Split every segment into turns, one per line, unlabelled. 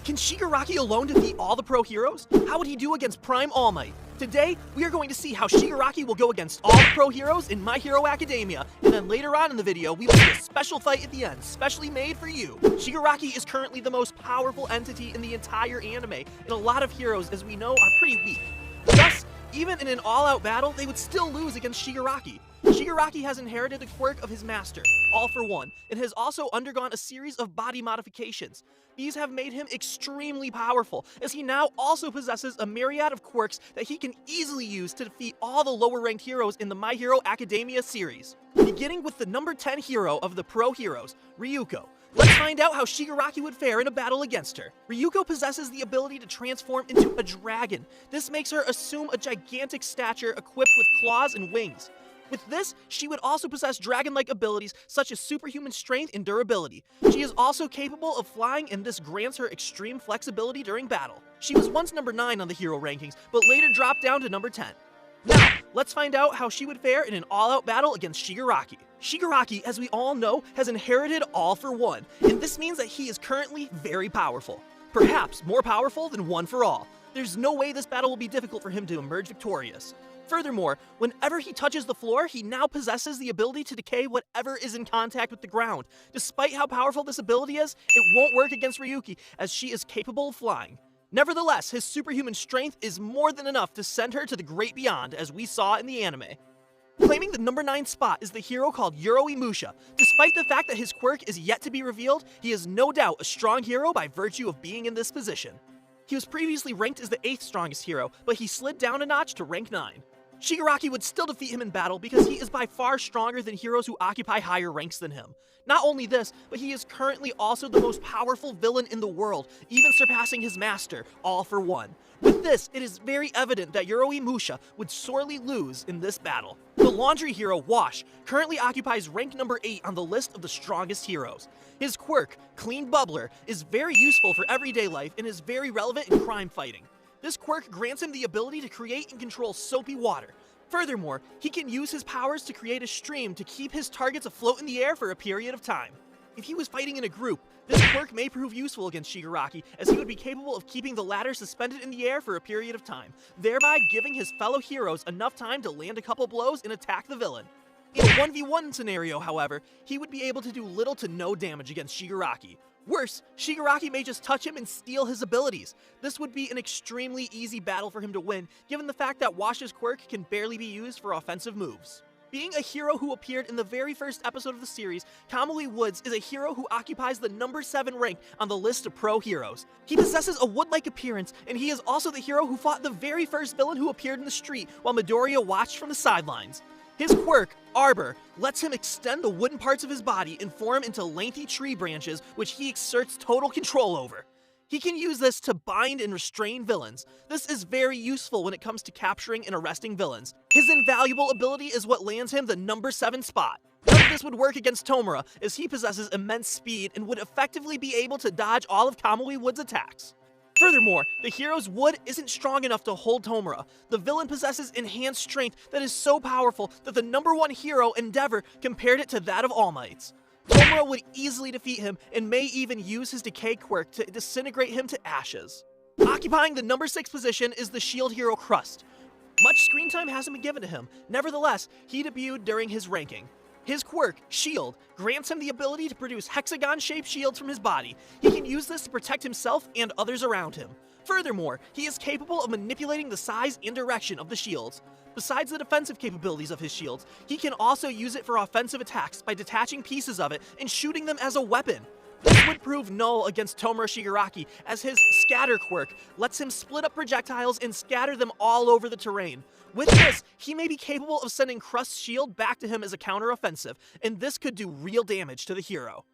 Can Shigaraki alone defeat all the pro heroes? How would he do against Prime All Might? Today, we are going to see how Shigaraki will go against all the pro heroes in My Hero Academia, and then later on in the video, we will see a special fight at the end, specially made for you. Shigaraki is currently the most powerful entity in the entire anime, and a lot of heroes, as we know, are pretty weak. Thus, even in an all-out battle, they would still lose against Shigaraki. Shigaraki has inherited the quirk of his master, All for One, and has also undergone a series of body modifications. These have made him extremely powerful, as he now also possesses a myriad of quirks that he can easily use to defeat all the lower-ranked heroes in the My Hero Academia series. Beginning with the number 10 hero of the pro heroes, Ryuko. Let's find out how Shigaraki would fare in a battle against her. Ryuko possesses the ability to transform into a dragon. This makes her assume a gigantic stature equipped with claws and wings. With this, she would also possess dragon-like abilities such as superhuman strength and durability. She is also capable of flying, and this grants her extreme flexibility during battle. She was once number 9 on the hero rankings, but later dropped down to number 10. Now, let's find out how she would fare in an all-out battle against Shigaraki. Shigaraki, as we all know, has inherited All for One, and this means that he is currently very powerful. Perhaps more powerful than One for All. There's no way this battle will be difficult for him to emerge victorious. Furthermore, whenever he touches the floor, he now possesses the ability to decay whatever is in contact with the ground. Despite how powerful this ability is, it won't work against Ryuki, as she is capable of flying. Nevertheless, his superhuman strength is more than enough to send her to the great beyond, as we saw in the anime. Claiming the number 9 spot is the hero called Yuroimusha. Despite the fact that his quirk is yet to be revealed, he is no doubt a strong hero by virtue of being in this position. He was previously ranked as the 8th strongest hero, but he slid down a notch to rank 9. Shigaraki would still defeat him in battle because he is by far stronger than heroes who occupy higher ranks than him. Not only this, but he is currently also the most powerful villain in the world, even surpassing his master, All for One. With this, it is very evident that Yuroimusha would sorely lose in this battle. The laundry hero, Wash, currently occupies rank number 8 on the list of the strongest heroes. His quirk, Clean Bubbler, is very useful for everyday life and is very relevant in crime fighting. This quirk grants him the ability to create and control soapy water. Furthermore, he can use his powers to create a stream to keep his targets afloat in the air for a period of time. If he was fighting in a group, this quirk may prove useful against Shigaraki, as he would be capable of keeping the latter suspended in the air for a period of time, thereby giving his fellow heroes enough time to land a couple blows and attack the villain. In a 1v1 scenario, however, he would be able to do little to no damage against Shigaraki. Worse, Shigaraki may just touch him and steal his abilities. This would be an extremely easy battle for him to win, given the fact that Wash's quirk can barely be used for offensive moves. Being a hero who appeared in the very first episode of the series, Kamui Woods is a hero who occupies the number 7 rank on the list of pro heroes. He possesses a wood-like appearance, and he is also the hero who fought the very first villain who appeared in the street while Midoriya watched from the sidelines. His quirk, Arbor, lets him extend the wooden parts of his body and form into lengthy tree branches, which he exerts total control over. He can use this to bind and restrain villains. This is very useful when it comes to capturing and arresting villains. His invaluable ability is what lands him the number 7 spot. None of this would work against Tomura, as he possesses immense speed and would effectively be able to dodge all of Kamui Woods' attacks. Furthermore, the hero's wood isn't strong enough to hold Tomura. The villain possesses enhanced strength that is so powerful that the number 1 hero, Endeavor, compared it to that of All Might's. Tomura would easily defeat him and may even use his decay quirk to disintegrate him to ashes. Occupying the number 6 position is the shield hero Crust. Much screen time hasn't been given to him. Nevertheless, he debuted during his ranking. His quirk, Shield, grants him the ability to produce hexagon-shaped shields from his body. He can use this to protect himself and others around him. Furthermore, he is capable of manipulating the size and direction of the shields. Besides the defensive capabilities of his shields, he can also use it for offensive attacks by detaching pieces of it and shooting them as a weapon. This would prove null against Tomura Shigaraki, as his Scatter quirk lets him split up projectiles and scatter them all over the terrain. With this, he may be capable of sending Crust's shield back to him as a counter-offensive, and this could do real damage to the hero.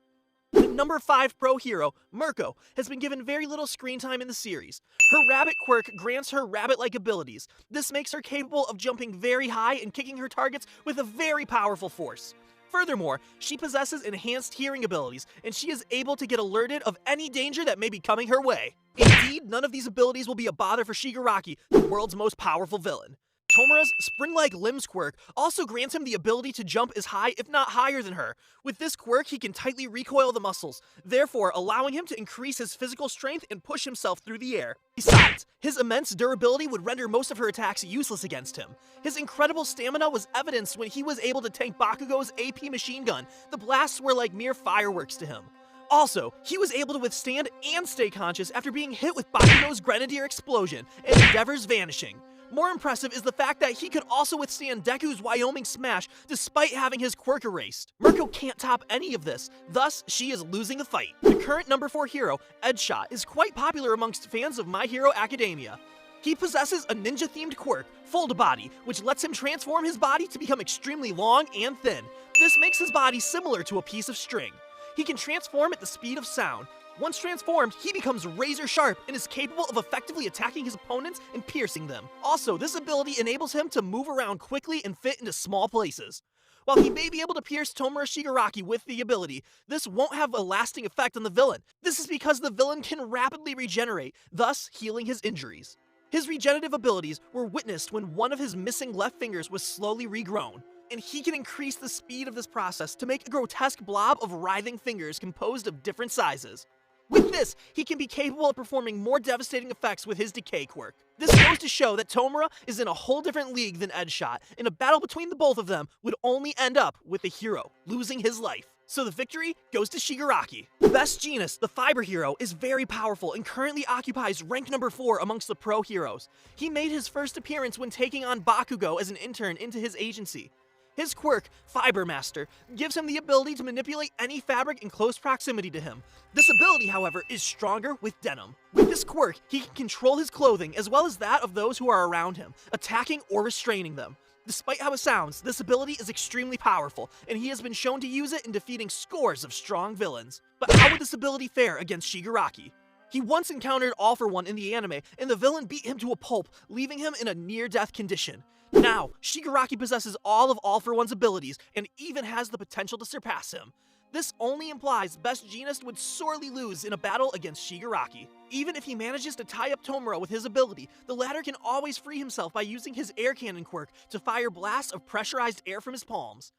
The number 5 pro hero, Mirko, has been given very little screen time in the series. Her rabbit quirk grants her rabbit-like abilities. This makes her capable of jumping very high and kicking her targets with a very powerful force. Furthermore, she possesses enhanced hearing abilities, and she is able to get alerted of any danger that may be coming her way. Indeed, none of these abilities will be a bother for Shigaraki, the world's most powerful villain. Tomura's spring-like limbs quirk also grants him the ability to jump as high, if not higher than her. With this quirk, he can tightly recoil the muscles, therefore allowing him to increase his physical strength and push himself through the air. Besides, his immense durability would render most of her attacks useless against him. His incredible stamina was evidenced when he was able to tank Bakugo's AP machine gun. The blasts were like mere fireworks to him. Also, he was able to withstand and stay conscious after being hit with Bakugo's Grenadier explosion and Endeavor's vanishing. More impressive is the fact that he could also withstand Deku's Wyoming smash despite having his quirk erased. Mirko can't top any of this, thus she is losing the fight. The current number 4 hero, Edgeshot, is quite popular amongst fans of My Hero Academia. He possesses a ninja-themed quirk, Fold Body, which lets him transform his body to become extremely long and thin. This makes his body similar to a piece of string. He can transform at the speed of sound. Once transformed, he becomes razor sharp and is capable of effectively attacking his opponents and piercing them. Also, this ability enables him to move around quickly and fit into small places. While he may be able to pierce Tomura Shigaraki with the ability, this won't have a lasting effect on the villain. This is because the villain can rapidly regenerate, thus healing his injuries. His regenerative abilities were witnessed when one of his missing left fingers was slowly regrown, and he can increase the speed of this process to make a grotesque blob of writhing fingers composed of different sizes. With this, he can be capable of performing more devastating effects with his decay quirk. This goes to show that Tomura is in a whole different league than Edgeshot, and a battle between the both of them would only end up with the hero losing his life. So the victory goes to Shigaraki. Best Jeanist, the fiber hero, is very powerful and currently occupies rank number 4 amongst the pro heroes. He made his first appearance when taking on Bakugo as an intern into his agency. His quirk, Fiber Master, gives him the ability to manipulate any fabric in close proximity to him. This ability, however, is stronger with denim. With this quirk, he can control his clothing as well as that of those who are around him, attacking or restraining them. Despite how it sounds, this ability is extremely powerful, and he has been shown to use it in defeating scores of strong villains. But how would this ability fare against Shigaraki? He once encountered All For One in the anime, and the villain beat him to a pulp, leaving him in a near-death condition. Now, Shigaraki possesses all of All For One's abilities, and even has the potential to surpass him. This only implies Best Jeanist would sorely lose in a battle against Shigaraki. Even if he manages to tie up Tomura with his ability, the latter can always free himself by using his air cannon quirk to fire blasts of pressurized air from his palms.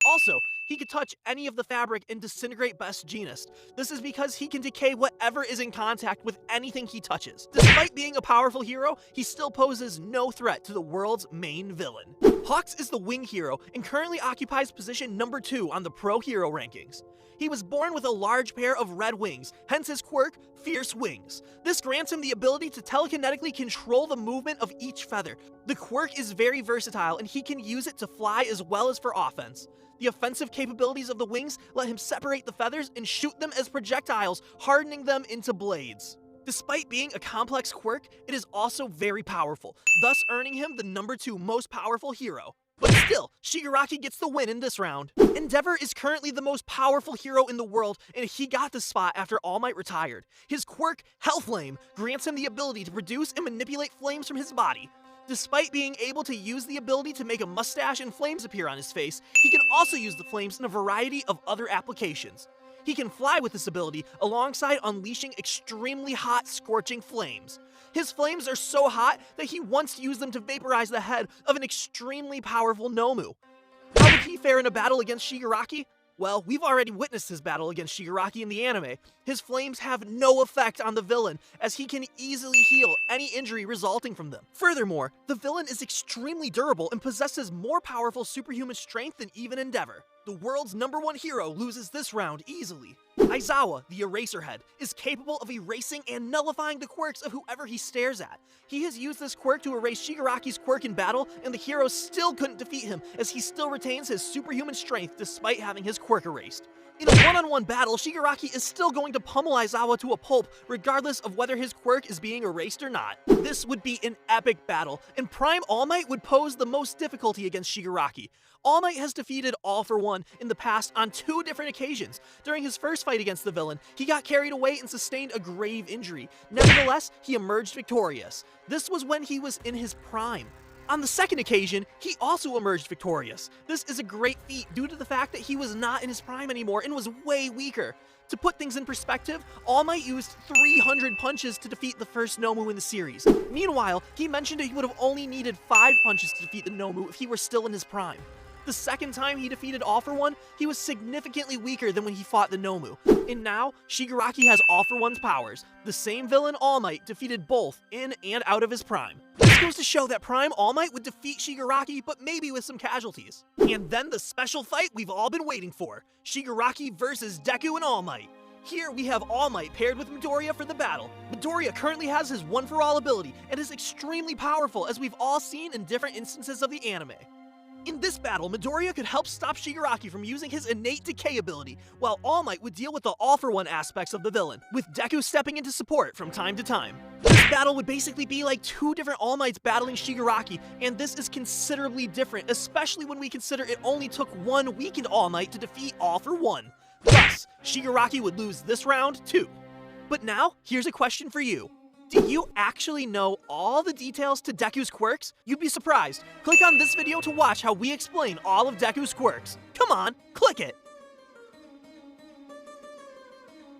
Also, he could touch any of the fabric and disintegrate Best Jeanist. This is because he can decay whatever is in contact with anything he touches. Despite being a powerful hero, he still poses no threat to the world's main villain. Hawks is the wing hero and currently occupies position number 2 on the pro hero rankings. He was born with a large pair of red wings, hence his quirk, Fierce Wings. This grants him the ability to telekinetically control the movement of each feather. The quirk is very versatile and he can use it to fly as well as for offense. The offensive capabilities of the wings let him separate the feathers and shoot them as projectiles, hardening them into blades. Despite being a complex quirk, it is also very powerful, thus earning him the number 2 most powerful hero. But still, Shigaraki gets the win in this round. Endeavor is currently the most powerful hero in the world, and he got the spot after All Might retired. His quirk, Hellflame, grants him the ability to produce and manipulate flames from his body. Despite being able to use the ability to make a mustache and flames appear on his face, he can also use the flames in a variety of other applications. He can fly with this ability alongside unleashing extremely hot, scorching flames. His flames are so hot that he once used them to vaporize the head of an extremely powerful Nomu. How would he fare in a battle against Shigaraki? Well, we've already witnessed his battle against Shigaraki in the anime. His flames have no effect on the villain, as he can easily heal any injury resulting from them. Furthermore, the villain is extremely durable and possesses more powerful superhuman strength than even Endeavor. The world's number 1 hero loses this round easily. Aizawa, the Eraserhead, is capable of erasing and nullifying the quirks of whoever he stares at. He has used this quirk to erase Shigaraki's quirk in battle, and the hero still couldn't defeat him, as he still retains his superhuman strength despite having his quirk erased. In a one-on-one battle, Shigaraki is still going to pummel Aizawa to a pulp, regardless of whether his quirk is being erased or not. This would be an epic battle, and Prime All Might would pose the most difficulty against Shigaraki. All Might has defeated All For One in the past on 2 different occasions. During his first fight against the villain, he got carried away and sustained a grave injury. Nevertheless, he emerged victorious. This was when he was in his prime. On the second occasion, he also emerged victorious. This is a great feat due to the fact that he was not in his prime anymore and was way weaker. To put things in perspective, All Might used 300 punches to defeat the first Nomu in the series. Meanwhile, he mentioned he would have only needed 5 punches to defeat the Nomu if he were still in his prime. The second time he defeated All For One, he was significantly weaker than when he fought the Nomu. And now, Shigaraki has All For One's powers. The same villain, All Might, defeated both in and out of his prime. This goes to show that Prime All Might would defeat Shigaraki, but maybe with some casualties. And then the special fight we've all been waiting for, Shigaraki versus Deku and All Might. Here we have All Might paired with Midoriya for the battle. Midoriya currently has his one-for-all ability and is extremely powerful, as we've all seen in different instances of the anime. In this battle, Midoriya could help stop Shigaraki from using his innate decay ability, while All Might would deal with the all-for-one aspects of the villain, with Deku stepping into support from time to time. This battle would basically be like 2 different All Mights battling Shigaraki, and this is considerably different, especially when we consider it only took 1 weakened All Might to defeat All For One. Thus, Shigaraki would lose this round too. But now, here's a question for you. Do you actually know all the details to Deku's quirks? You'd be surprised. Click on this video to watch how we explain all of Deku's quirks. Come on, click it!